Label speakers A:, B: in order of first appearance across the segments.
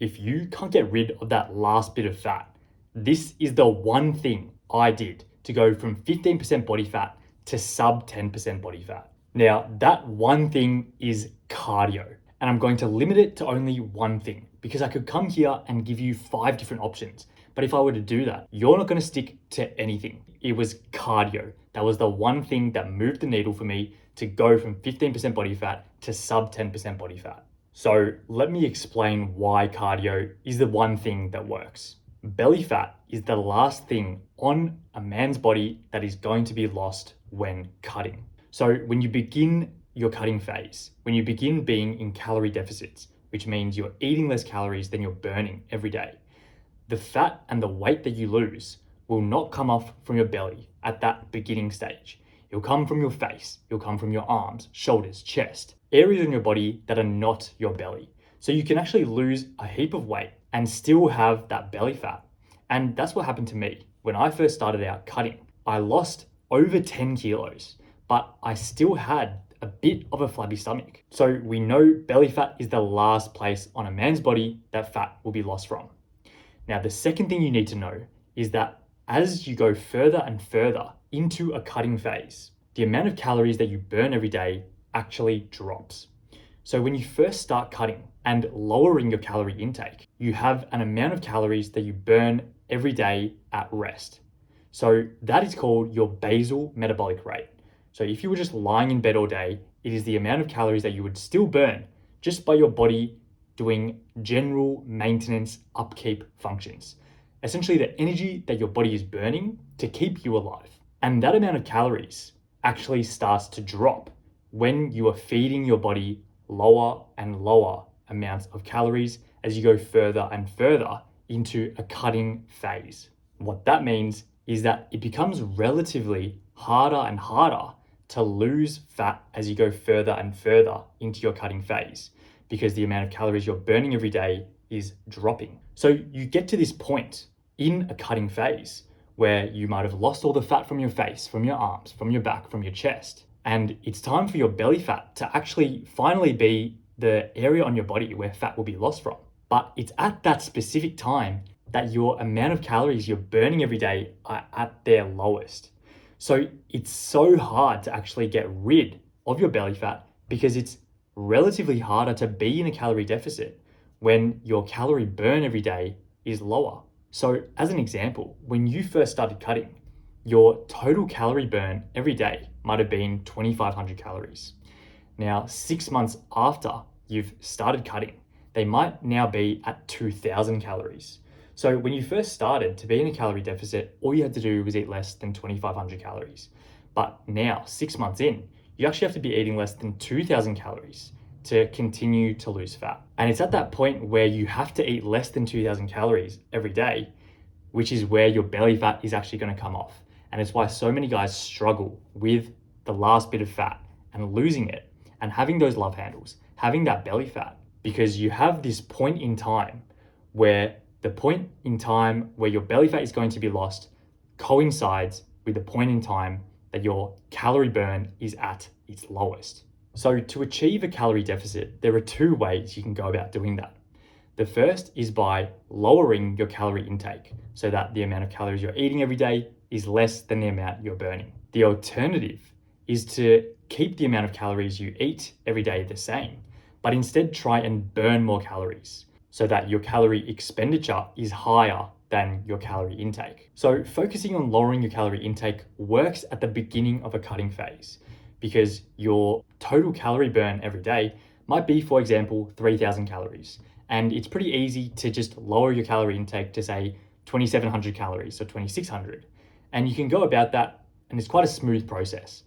A: if you can't get rid of that last bit of fat, this is the one thing I did to go from 15% body fat to sub 10% body fat. Now, that one thing is cardio, and I'm going to limit it to only one thing because I could come here and give you 5 different options. But if I were to do that, you're not going to stick to anything. It was cardio. That was the one thing that moved the needle for me to go from 15% body fat to sub 10% body fat. So let me explain why cardio is the one thing that works. Belly fat is the last thing on a man's body that is going to be lost when cutting. So when you begin your cutting phase, when you begin being in calorie deficits, which means you're eating less calories than you're burning every day, the fat and the weight that you lose will not come off from your belly at that beginning stage. It'll come from your face, it'll come from your arms, shoulders, chest, areas in your body that are not your belly. So you can actually lose a heap of weight and still have that belly fat. And that's what happened to me. When I first started out cutting, I lost over 10 kilos, but I still had a bit of a flabby stomach. So we know belly fat is the last place on a man's body that fat will be lost from. Now, the second thing you need to know is that as you go further and further into a cutting phase, the amount of calories that you burn every day actually drops. So when you first start cutting and lowering your calorie intake, you have an amount of calories that you burn every day at rest. So that is called your basal metabolic rate. So if you were just lying in bed all day, it is the amount of calories that you would still burn just by your body doing general maintenance upkeep functions. Essentially the energy that your body is burning to keep you alive. And that amount of calories actually starts to drop when you are feeding your body lower and lower amounts of calories as you go further and further into a cutting phase. What that means is that it becomes relatively harder and harder to lose fat as you go further and further into your cutting phase, because the amount of calories you're burning every day is dropping. So you get to this point in a cutting phase where you might have lost all the fat from your face, from your arms, from your back, from your chest. And it's time for your belly fat to actually finally be the area on your body where fat will be lost from. But it's at that specific time that your amount of calories you're burning every day are at their lowest. So it's so hard to actually get rid of your belly fat because it's relatively harder to be in a calorie deficit when your calorie burn every day is lower. So as an example, when you first started cutting, your total calorie burn every day might have been 2,500 calories. Now, 6 months after you've started cutting, they might now be at 2,000 calories. So when you first started to be in a calorie deficit, all you had to do was eat less than 2,500 calories. But now, 6 months in, you actually have to be eating less than 2,000 calories to continue to lose fat. And it's at that point where you have to eat less than 2,000 calories every day, which is where your belly fat is actually going to come off. And it's why so many guys struggle with the last bit of fat and losing it and having those love handles, having that belly fat, because you have this point in time where the point in time where your belly fat is going to be lost coincides with the point in time that your calorie burn is at its lowest. So to achieve a calorie deficit, there are 2 ways you can go about doing that. The first is by lowering your calorie intake so that the amount of calories you're eating every day is less than the amount you're burning. The alternative is to keep the amount of calories you eat every day the same, but instead try and burn more calories so that your calorie expenditure is higher than your calorie intake. So focusing on lowering your calorie intake works at the beginning of a cutting phase because your total calorie burn every day might be, for example, 3,000 calories. And it's pretty easy to just lower your calorie intake to say 2,700 calories or 2,600. And you can go about that and it's quite a smooth process.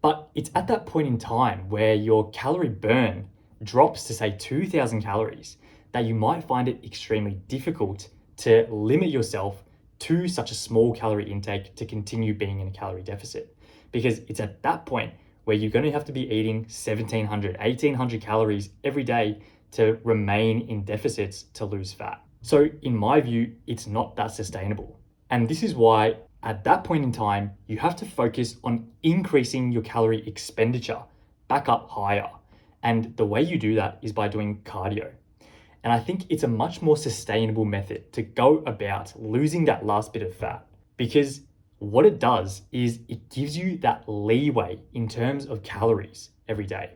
A: But it's at that point in time where your calorie burn drops to say 2,000 calories that you might find it extremely difficult to limit yourself to such a small calorie intake to continue being in a calorie deficit. Because it's at that point where you're going to have to be eating 1,700, 1,800 calories every day to remain in deficits to lose fat. So in my view, it's not that sustainable. And this is why at that point in time, you have to focus on increasing your calorie expenditure back up higher. And the way you do that is by doing cardio. And I think it's a much more sustainable method to go about losing that last bit of fat, because what it does is it gives you that leeway in terms of calories every day.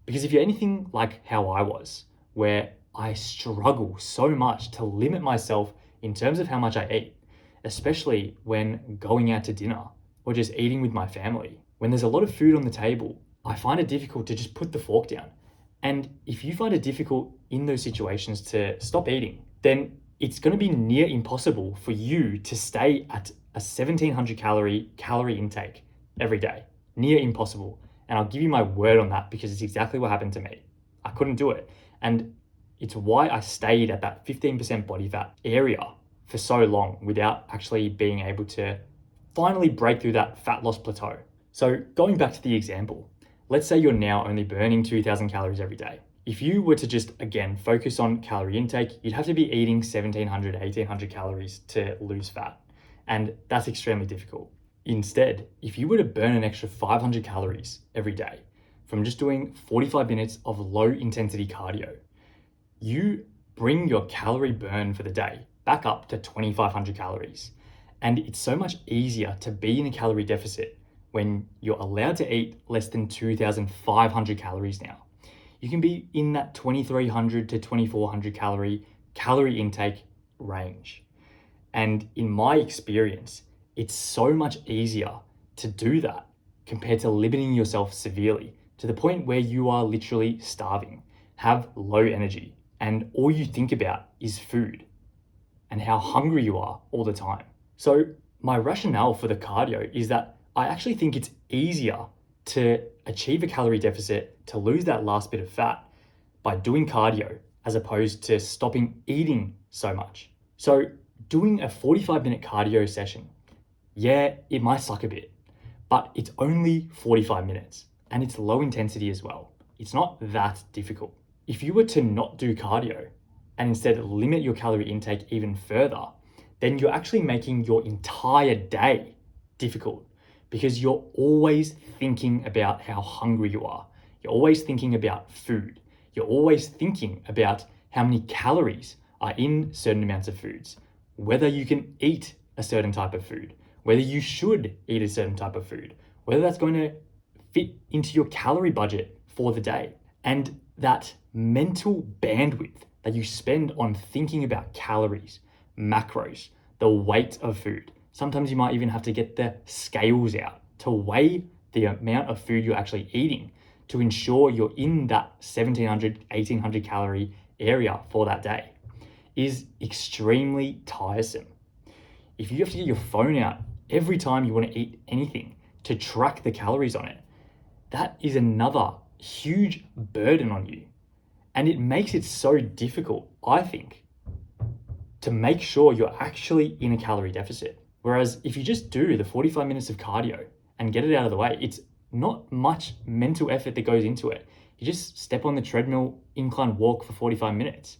A: Because if you're anything like how I was, where I struggle so much to limit myself in terms of how much I eat, especially when going out to dinner or just eating with my family. When there's a lot of food on the table, I find it difficult to just put the fork down. And if you find it difficult in those situations to stop eating, then it's going to be near impossible for you to stay at a 1700 calorie intake every day. Near impossible. And I'll give you my word on that, because it's exactly what happened to me. I couldn't do it. And it's why I stayed at that 15% body fat area for so long without actually being able to finally break through that fat loss plateau. So going back to the example, let's say you're now only burning 2000 calories every day. If you were to just, again, focus on calorie intake, you'd have to be eating 1700, 1800 calories to lose fat. And that's extremely difficult. Instead, if you were to burn an extra 500 calories every day from just doing 45 minutes of low intensity cardio, you bring your calorie burn for the day back up to 2500 calories. And it's so much easier to be in a calorie deficit when you're allowed to eat less than 2500 calories now. You can be in that 2300 to 2400 calorie intake range. And in my experience, it's so much easier to do that compared to limiting yourself severely to the point where you are literally starving, have low energy, and all you think about is food and how hungry you are all the time. So my rationale for the cardio is that I actually think it's easier to achieve a calorie deficit, to lose that last bit of fat by doing cardio as opposed to stopping eating so much. So doing a 45-minute cardio session, yeah, it might suck a bit, but it's only 45 minutes and it's low intensity as well. It's not that difficult. If you were to not do cardio and instead limit your calorie intake even further, then you're actually making your entire day difficult, because you're always thinking about how hungry you are. You're always thinking about food. You're always thinking about how many calories are in certain amounts of foods, whether you can eat a certain type of food, whether you should eat a certain type of food, whether that's going to fit into your calorie budget for the day. And that mental bandwidth that you spend on thinking about calories, macros, the weight of food. Sometimes you might even have to get the scales out to weigh the amount of food you're actually eating to ensure you're in that 1700, 1800 calorie area for that day, is extremely tiresome. If you have to get your phone out every time you want to eat anything to track the calories on it, that is another huge burden on you. And it makes it so difficult, I think, to make sure you're actually in a calorie deficit. Whereas if you just do the 45 minutes of cardio and get it out of the way, it's not much mental effort that goes into it. You just step on the treadmill, incline walk for 45 minutes.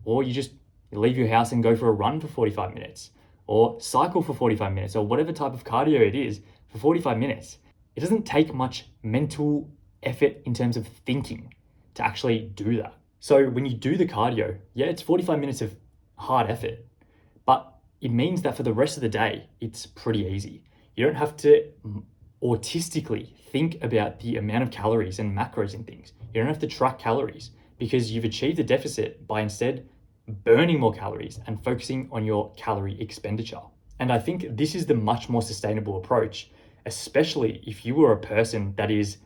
A: Or you just leave your house and go for a run for 45 minutes. Or cycle for 45 minutes, or whatever type of cardio it is for 45 minutes. It doesn't take much mental effort in terms of thinking to actually do that. So when you do the cardio, yeah, it's 45 minutes of hard effort, but it means that for the rest of the day, it's pretty easy. You don't have to autistically think about the amount of calories and macros and things. You don't have to track calories because you've achieved a deficit by instead burning more calories and focusing on your calorie expenditure. And I think this is the much more sustainable approach, especially if you are a person that is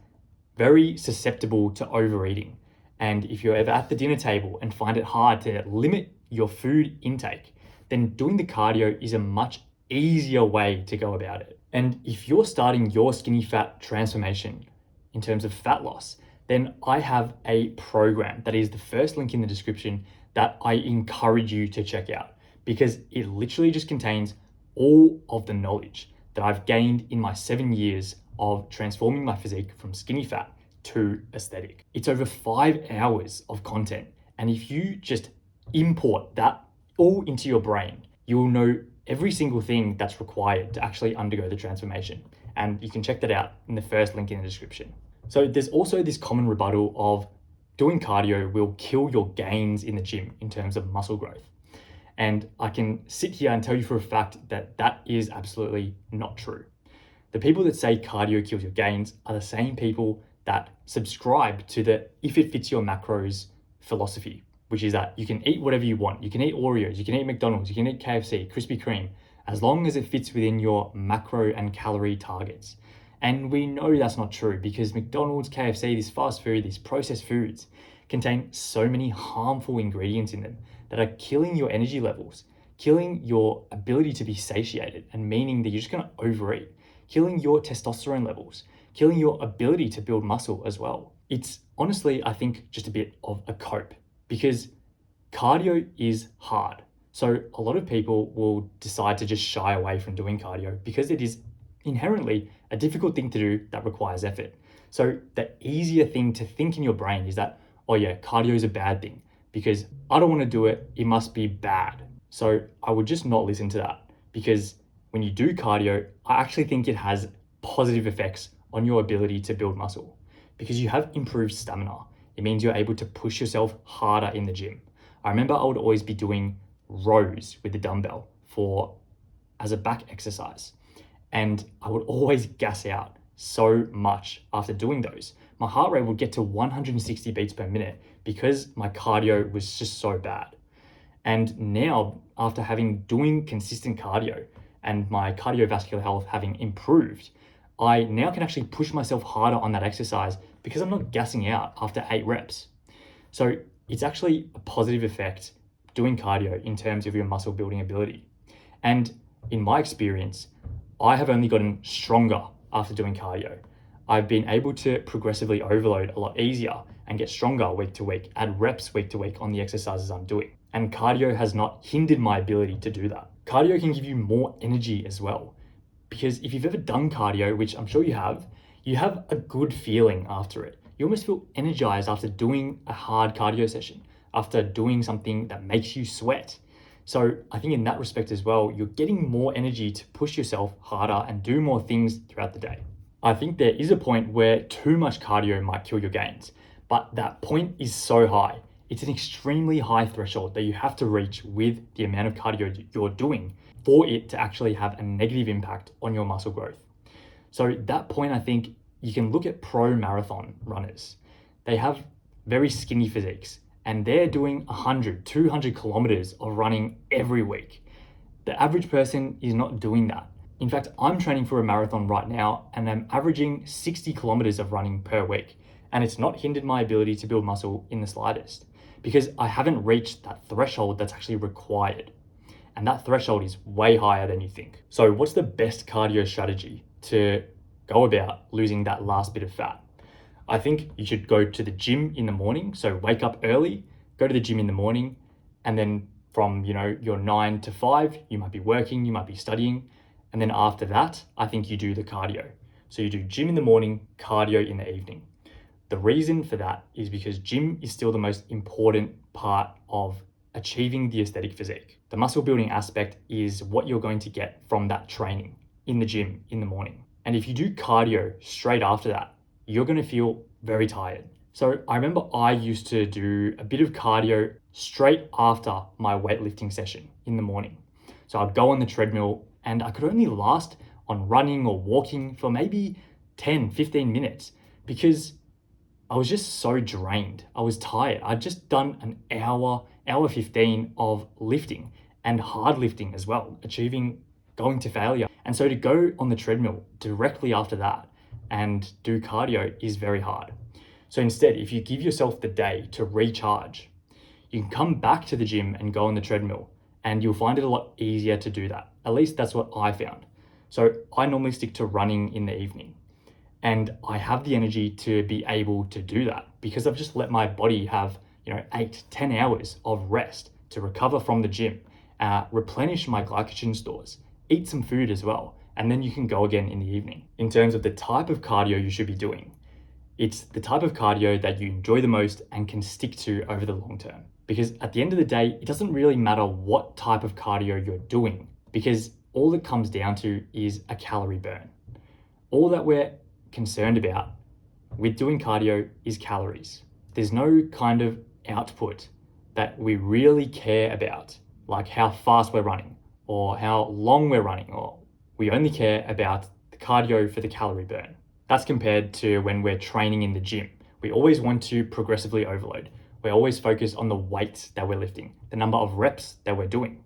A: very susceptible to overeating. And if you're ever at the dinner table and find it hard to limit your food intake, then doing the cardio is a much easier way to go about it. And if you're starting your skinny fat transformation in terms of fat loss, then I have a program that is the first link in the description that I encourage you to check out, because it literally just contains all of the knowledge that I've gained in my 7 years of transforming my physique from skinny fat to aesthetic. It's over 5 hours of content. And if you just import that all into your brain, you will know every single thing that's required to actually undergo the transformation. And you can check that out in the first link in the description. So there's also this common rebuttal of doing cardio will kill your gains in the gym in terms of muscle growth. And I can sit here and tell you for a fact that that is absolutely not true. The people that say cardio kills your gains are the same people that subscribe to the if it fits your macros philosophy, which is that you can eat whatever you want. You can eat Oreos, you can eat McDonald's, you can eat KFC, Krispy Kreme, as long as it fits within your macro and calorie targets. And we know that's not true because McDonald's, KFC, this fast food, these processed foods contain so many harmful ingredients in them that are killing your energy levels, killing your ability to be satiated, and meaning that you're just gonna overeat, killing your testosterone levels, killing your ability to build muscle as well. It's honestly, I think, just a bit of a cope because cardio is hard. So a lot of people will decide to just shy away from doing cardio because it is inherently a difficult thing to do that requires effort. So the easier thing to think in your brain is that, oh yeah, cardio is a bad thing because I don't want to do it, it must be bad. So I would just not listen to that because when you do cardio, I actually think it has positive effects on your ability to build muscle because you have improved stamina. It means you're able to push yourself harder in the gym. I remember I would always be doing rows with the dumbbell as a back exercise. And I would always gas out so much after doing those. My heart rate would get to 160 beats per minute because my cardio was just so bad. And now, after doing consistent cardio and my cardiovascular health having improved, I now can actually push myself harder on that exercise because I'm not gassing out after 8 reps. So it's actually a positive effect doing cardio in terms of your muscle building ability. And in my experience, I have only gotten stronger after doing cardio. I've been able to progressively overload a lot easier and get stronger week to week, add reps week to week on the exercises I'm doing. And cardio has not hindered my ability to do that. Cardio can give you more energy as well. Because if you've ever done cardio, which I'm sure you have a good feeling after it. You almost feel energized after doing a hard cardio session, after doing something that makes you sweat. So I think in that respect as well, you're getting more energy to push yourself harder and do more things throughout the day. I think there is a point where too much cardio might kill your gains, but that point is so high. It's an extremely high threshold that you have to reach with the amount of cardio you're doing for it to actually have a negative impact on your muscle growth. So at that point, I think you can look at pro marathon runners. They have very skinny physiques and they're doing 100, 200 kilometers of running every week. The average person is not doing that. In fact, I'm training for a marathon right now and I'm averaging 60 kilometers of running per week. And it's not hindered my ability to build muscle in the slightest because I haven't reached that threshold that's actually required. And that threshold is way higher than you think. So what's the best cardio strategy to go about losing that last bit of fat? I think you should go to the gym in the morning. So wake up early, go to the gym in the morning, and then from your 9 to 5, you might be working, you might be studying. And then after that, I think you do the cardio. So you do gym in the morning, cardio in the evening. The reason for that is because gym is still the most important part of achieving the aesthetic physique. The muscle building aspect is what you're going to get from that training in the gym in the morning. And if you do cardio straight after that, you're going to feel very tired. So I remember I used to do a bit of cardio straight after my weightlifting session in the morning. So I'd go on the treadmill and I could only last on running or walking for maybe 10, 15 minutes because I was just so drained. I was tired. I'd just done an hour 15 of lifting and hard lifting as well, going to failure. And so to go on the treadmill directly after that and do cardio is very hard. So instead, if you give yourself the day to recharge, you can come back to the gym and go on the treadmill and you'll find it a lot easier to do that. At least that's what I found. So I normally stick to running in the evening. And I have the energy to be able to do that because I've just let my body have 8, 10 hours of rest to recover from the gym, replenish my glycogen stores, eat some food as well, and then you can go again in the evening. In terms of the type of cardio you should be doing, it's the type of cardio that you enjoy the most and can stick to over the long term. Because at the end of the day, it doesn't really matter what type of cardio you're doing because all it comes down to is a calorie burn. All that we're concerned about with doing cardio is calories. there's no kind of output that we really care about, like how fast we're running or how long we're running, or we only care about the cardio for the calorie burn. That's compared to when we're training in the gym. We always want to progressively overload. We're always focused on the weight that we're lifting, the number of reps that we're doing.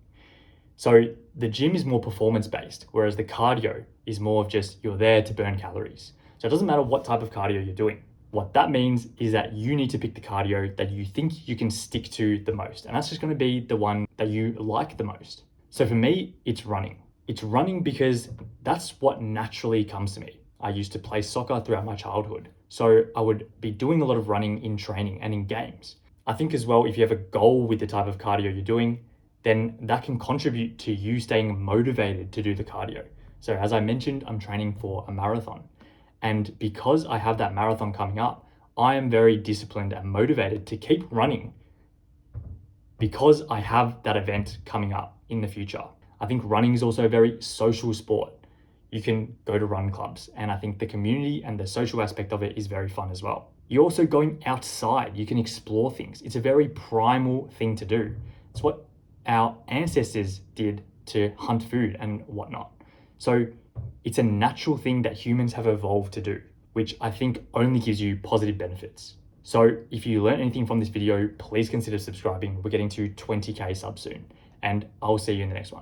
A: So the gym is more performance-based, whereas the cardio is more of just you're there to burn calories. So it doesn't matter what type of cardio you're doing. What that means is that you need to pick the cardio that you think you can stick to the most. And that's just going to be the one that you like the most. So for me, it's running. It's running because that's what naturally comes to me. I used to play soccer throughout my childhood. So I would be doing a lot of running in training and in games. I think as well, if you have a goal with the type of cardio you're doing, then that can contribute to you staying motivated to do the cardio. So as I mentioned, I'm training for a marathon. And because I have that marathon coming up, I am very disciplined and motivated to keep running because I have that event coming up in the future. I think running is also a very social sport. You can go to run clubs, and I think the community and the social aspect of it is very fun as well. You're also going outside. You can explore things. It's a very primal thing to do. It's what our ancestors did to hunt food and whatnot. So it's a natural thing that humans have evolved to do, which I think only gives you positive benefits. So if you learned anything from this video, please consider subscribing. We're getting to 20K subs soon, and I'll see you in the next one.